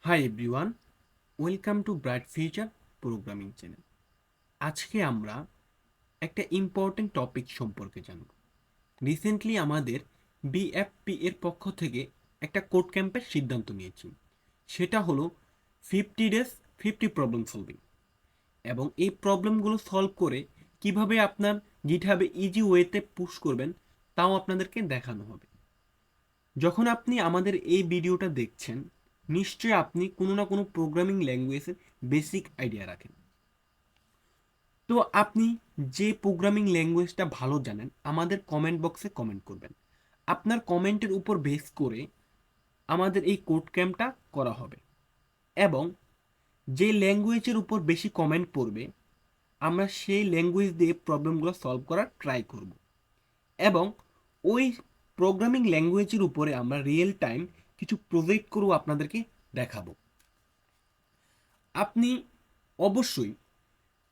Hi everyone, welcome to bright future programming channel. আজকে আমরা একটা ইম্পর্টেন্ট টপিক সম্পর্কে জানব। রিসেন্টলি আমাদের বিএফপি এর পক্ষ থেকে একটা কোড ক্যাম্পের সিদ্ধান্ত নিয়েছি। সেটা হলো 50 ডেজ 50 প্রবলেম সলভিং, এবং এই প্রবলেমগুলো সলভ করে কিভাবে আপনার গিটহাবে ইজি ওয়েতে পুশ করবেন তাও আপনাদেরকে দেখানো হবে। যখন আপনি আমাদের এই ভিডিওটা দেখছেন, নিশ্চয়ই আপনি কোনো না কোনো প্রোগ্রামিং ল্যাঙ্গুয়েজের বেসিক আইডিয়া রাখেন। তো আপনি যে প্রোগ্রামিং ল্যাঙ্গুয়েজটা ভালো জানেন আমাদের কমেন্ট বক্সে কমেন্ট করবেন। আপনার কমেন্টের উপর বেস করে আমাদের এই কোড ক্যাম্পটা করা হবে, এবং যে ল্যাঙ্গুয়েজের উপর বেশি কমেন্ট পড়বে আমরা সেই ল্যাঙ্গুয়েজ দিয়ে প্রবলেমগুলো সলভ করার ট্রাই করব, এবং ওই প্রোগ্রামিং ল্যাঙ্গুয়েজের উপরে আমরা রিয়েল টাইম কিছু প্রজেক্ট করেও আপনাদেরকে দেখাবো। আপনি অবশ্যই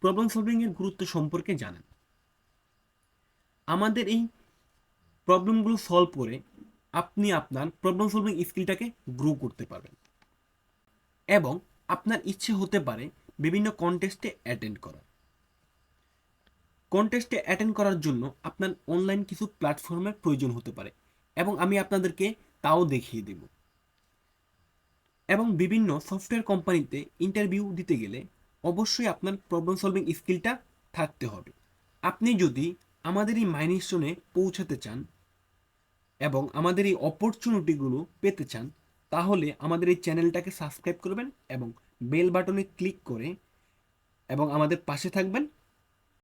প্রবলেম সলভিং এর গুরুত্ব সম্পর্কে জানেন। আমাদের এই প্রবলেমগুলো সলভ করে আপনি আপনার প্রবলেম সলভিং স্কিলটাকে গ্রো করতে পারবেন, এবং আপনার ইচ্ছে হতে পারে বিভিন্ন কন্টেস্টে অ্যাটেন্ড করা। কন্টেস্টে অ্যাটেন্ড করার জন্য আপনার অনলাইন কিছু প্ল্যাটফর্মের প্রয়োজন হতে পারে, এবং আমি আপনাদেরকে তাও দেখিয়ে দেব। এবং বিভিন্ন সফটওয়্যার কোম্পানিতে ইন্টারভিউ দিতে গেলে অবশ্যই আপনার প্রবলেম সলভিং স্কিলটা থাকতে হবে। আপনি যদি আমাদের এই মাইলস্টোনে পৌঁছাতে চান এবং আমাদের এই অপরচুনিটিগুলো পেতে চান, তাহলে আমাদের এই চ্যানেলটাকে সাবস্ক্রাইব করবেন এবং বেল বাটনে ক্লিক করে এবং আমাদের পাশে থাকবেন